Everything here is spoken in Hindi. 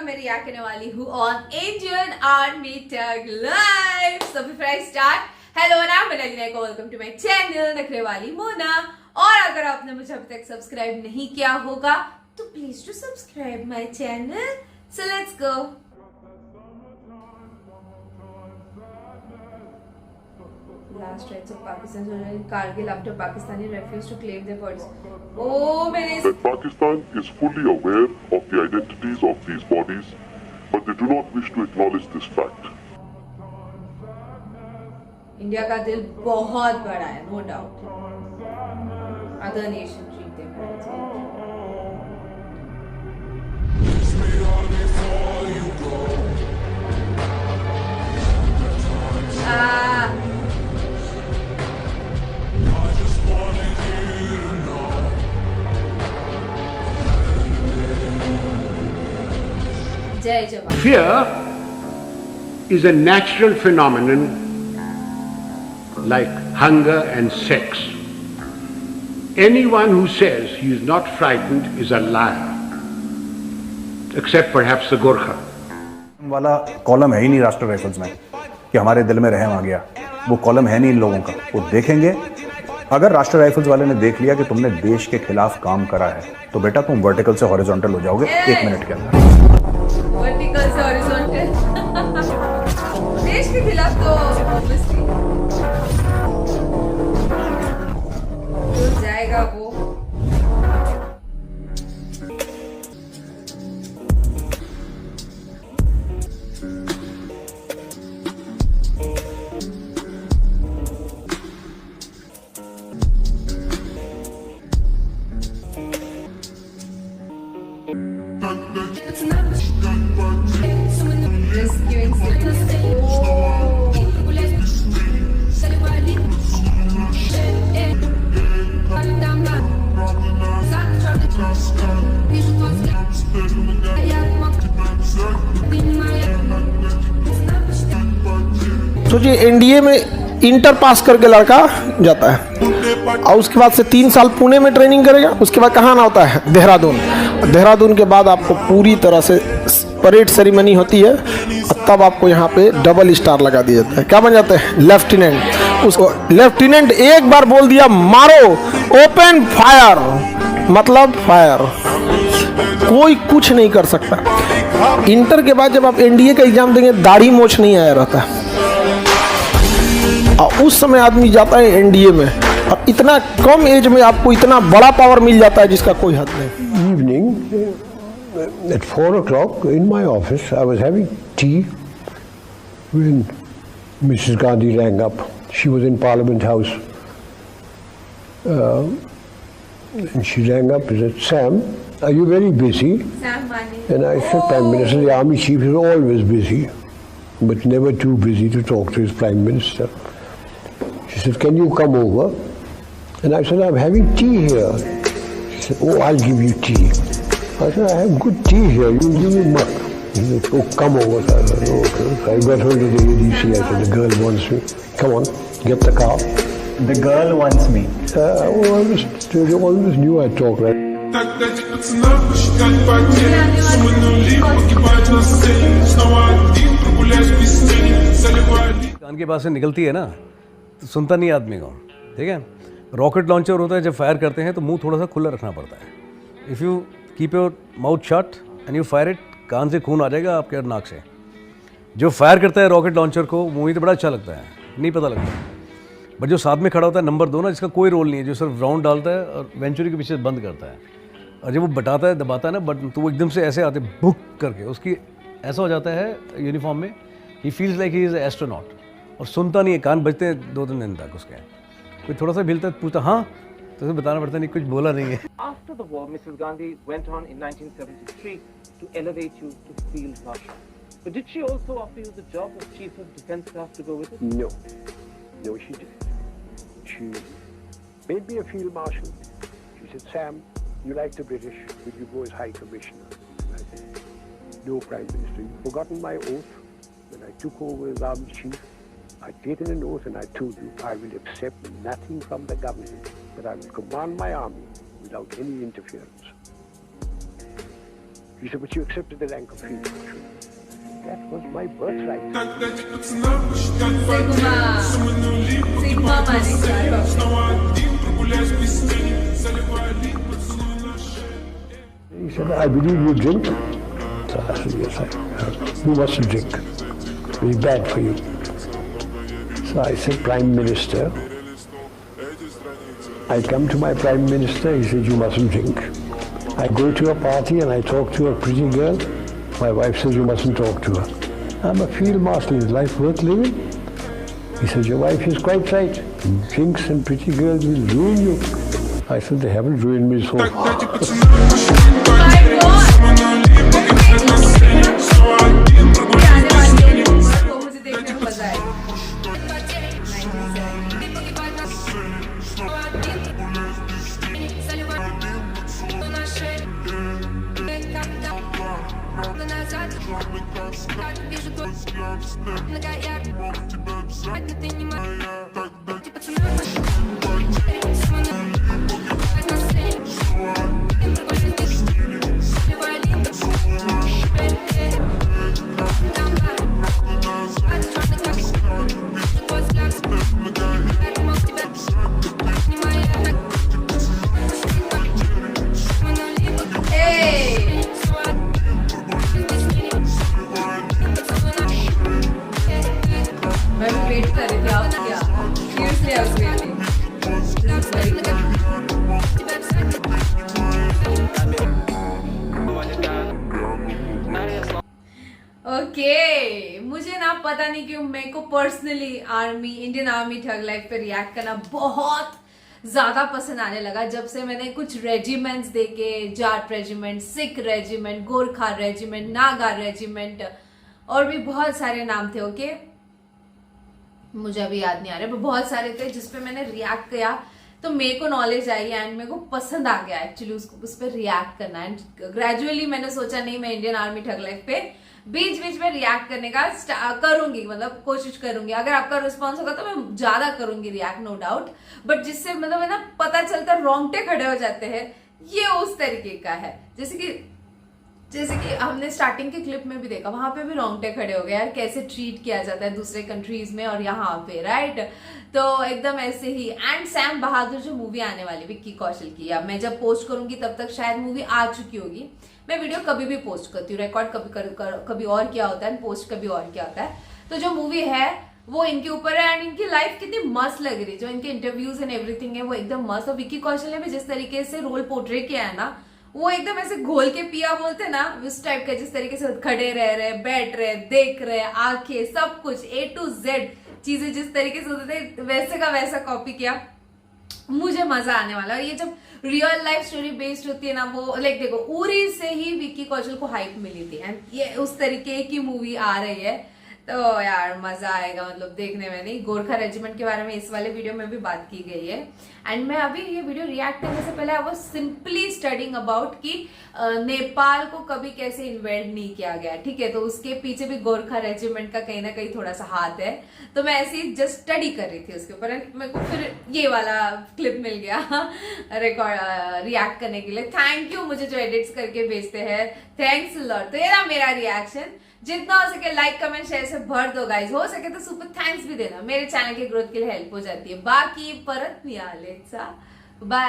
व्लॉग में रिएक्ट करने वाली हूँ on Indian army tug live. So before I start, hello नाम मोना को, वेलकम टू माय चैनल नखरे वाली मोना। और अगर आपने मुझे अभी तक सब्सक्राइब नहीं किया होगा तो please to subscribe my channel. So let's go. Last rights of Pakistan children in Kargil after Pakistani refused to claim their bodies. Pakistan is fully aware of the identities of these bodies, but they do not wish to acknowledge this fact. India का दिल बहुत बड़ा है, no doubt. Other nations treat them as जय जवान। Fear is a natural phenomenon like hunger and sex. Anyone who says he is not frightened is a liar, except perhaps the Gorkha. वाला कॉलम है ही नहीं राष्ट्र राइफल्स में कि हमारे दिल में रहम आ गया। वो कॉलम है नहीं इन लोगों का। वो देखेंगे, अगर राष्ट्र राइफल्स वाले ने देख लिया कि तुमने देश के खिलाफ काम करा है तो बेटा तुम वर्टिकल से हॉरिजॉन्टल हो जाओगे 1 मिनट के अंदर। वर्टिकल से हॉरिजॉन्टल देश के खिलाफ तो ऑब्वियसली तो जाएगा वो। Rescuing सोचिए एनडीए में इंटर पास करके लड़का जाता है और उसके बाद से 3 साल पुणे में ट्रेनिंग करेगा। उसके बाद कहाँ आना होता है? देहरादून। देहरादून के बाद आपको पूरी तरह से परेड सेरेमनी होती है और तब आपको यहाँ पे डबल स्टार लगा दिया जाता है। क्या बन जाते हैं? लेफ्टिनेंट। उसको लेफ्टिनेंट एक बार बोल दिया मारो, ओपन फायर, मतलब फायर, कोई कुछ नहीं कर सकता। इंटर के बाद जब आप एनडीए का एग्जाम देंगे दाढ़ी मोछ नहीं आया रहता, और उस समय आदमी जाता है एनडीए में और इतना कम एज में आपको इतना बड़ा पावर मिल जाता है जिसका कोई हद नहीं। Evening at 4 o'clock in my office, I was having tea when Mrs. Gandhi rang up. She was in Parliament House. And she rang up and said, Sam, are you very busy? Sam Mani. And I said, Prime Minister, the Army Chief is always busy, but never too busy to talk to his Prime Minister. She said, can you come over? And I said, I'm having tea here. She said, oh, I'll give you tea. I said, I have good tea here, you give me mug. She said, oh, come over. I said, oh, okay. So I got hold of the ADC, I said, the girl wants me. Come on, get the car. The girl wants me. They always knew I'd talk like कान के पास से निकलती है ना तो सुनता नहीं आदमी को, ठीक है। रॉकेट लॉन्चर होता है, जब फायर करते हैं तो मुंह थोड़ा सा खुला रखना पड़ता है। If you keep your mouth shut and you fire it, कान से खून आ जाएगा आपके नाक से। जो फायर करता है रॉकेट लॉन्चर को मूवी तो बड़ा अच्छा लगता है, नहीं पता लगता, बट जो साथ में खड़ा होता है नंबर 2 ना, जिसका कोई रोल नहीं है, जो सिर्फ राउंड डालता है और वेंचुरी के पीछे बंद करता है, और जब वो बटाता है दबाता है ना बटन तो वो एकदम से ऐसे आते बुक करके, उसकी ऐसा हो जाता है यूनिफॉर्म में, he feels like he is astronaut, और सुनता नहीं है, कान बजते हैं 2-3 दिन तक उसके। कोई थोड़ा सा हिलता है पूछता हाँ तो उसे बताना पड़ता नहीं, कुछ बोला नहीं है। After the war, Mrs. Gandhi went on in 1973 to elevate you to field marshal. But did she also offer you the job of chief of defense staff to go with it? No, she didn't. She made me a field marshal. She said, Sam, you like the British, will you go as High Commissioner? I said, no, Prime Minister, you've forgotten my oath. When I took over as Army Chief, I'd taken an oath and I told you I will accept nothing from the government, but I will command my army without any interference. He said, but you accepted the rank of Field Marshal. That was my birthright. Sigma माने He said, I believe you drink. So I said, yes, you mustn't drink. Very bad for you. So I said, Prime Minister. I come to my Prime Minister, he said, you mustn't drink. I go to a party and I talk to a pretty girl. My wife says, you mustn't talk to her. I'm a field marshal, is life worth living? He said, your wife is quite right. Drinks and pretty girls will ruin you. I said, they haven't ruined me so far. मुझे देखने में मजा आएगा। मैं वेट कर रही थी, आप क्या? Seriously, I was waiting. This is very good. Okay, मुझे ना पता नहीं क्यों मेरे को personally army, Indian army thug life पे रिएक्ट करना बहुत ज्यादा पसंद आने लगा जब से मैंने कुछ रेजिमेंट्स देखे, Jat regiment, Sikh regiment, Gorkha regiment, Naga regiment और भी बहुत सारे नाम थे। ओके, मुझे अभी याद नहीं आ रहे, पर बहुत सारे थे जिसपे मैंने रिएक्ट किया तो मेरे को नॉलेज आई एंड मेरे को पसंद आ गया एक्चुअली उस पर रिएक्ट करना। एंड ग्रेजुअली मैंने सोचा नहीं, मैं इंडियन आर्मी ठग लाइफ पे बीच बीच में रिएक्ट करने का करूंगी, मतलब कोशिश करूंगी। अगर आपका रिस्पॉन्स होगा तो मैं ज्यादा करूंगी रिएक्ट, नो डाउट। बट जिससे मतलब है ना पता चलता रोंगटे खड़े हो जाते हैं, ये उस तरीके का है। जैसे कि हमने स्टार्टिंग के क्लिप में भी देखा, वहां पे भी रोंगटे खड़े हो गए यार, कैसे ट्रीट किया जाता है दूसरे कंट्रीज में और यहाँ पे, राइट? तो एकदम ऐसे ही। एंड सैम बहादुर जो मूवी आने वाली विक्की कौशल की, अब मैं जब पोस्ट करूंगी तब तक शायद मूवी आ चुकी होगी। मैं वीडियो कभी भी पोस्ट करती हूँ, रिकॉर्ड कभी और क्या होता है, पोस्ट कभी और क्या होता है। तो जो मूवी है वो इनके ऊपर है एंड इनकी लाइफ कितनी मस्त लग रही है, जो इनके इंटरव्यूज एंड एवरीथिंग है वो एकदम मस्त। और विक्की कौशल ने भी जिस तरीके से रोल पोर्ट्रे किया है ना, वो एकदम ऐसे घोल के पिया बोलते ना, उस टाइप का, जिस तरीके से खड़े रह रहे, बैठ रहे, देख रहे, आंखें, सब कुछ A to Z चीजें जिस तरीके से होते थे वैसे का वैसा कॉपी किया। मुझे मजा आने वाला। और ये जब रियल लाइफ स्टोरी बेस्ड होती है ना, वो लाइक देखो उरी से ही विक्की कौशल को हाइप मिली थी एंड ये उस तरीके की मूवी आ रही है तो यार मजा आएगा, मतलब देखने में। नहीं, गोरखा रेजिमेंट के बारे में इस वाले वीडियो में भी बात की गई है। एंड मैं अभी ये वीडियो रिएक्ट करने से पहले I was simply studying about कि नेपाल को कभी कैसे इन्वेड नहीं किया गया, ठीक है? तो उसके पीछे भी गोरखा रेजिमेंट का कहीं ना कहीं थोड़ा सा हाथ है। तो मैं ऐसे ही जस्ट स्टडी कर रही थी उसके ऊपर, मेरे को फिर ये वाला क्लिप मिल गया रिकॉर्ड रिएक्ट करने के लिए। थैंक यू मुझे जो एडिट्स करके भेजते हैं, थैंक्स लॉट। तो ये ना मेरा रिएक्शन, जितना हो सके लाइक कमेंट शेयर से भर दो गाइज, हो सके तो सुपर थैंक्स भी देना, मेरे चैनल के ग्रोथ के लिए हेल्प हो जाती है। बाकी परत मिळालेचा बाय।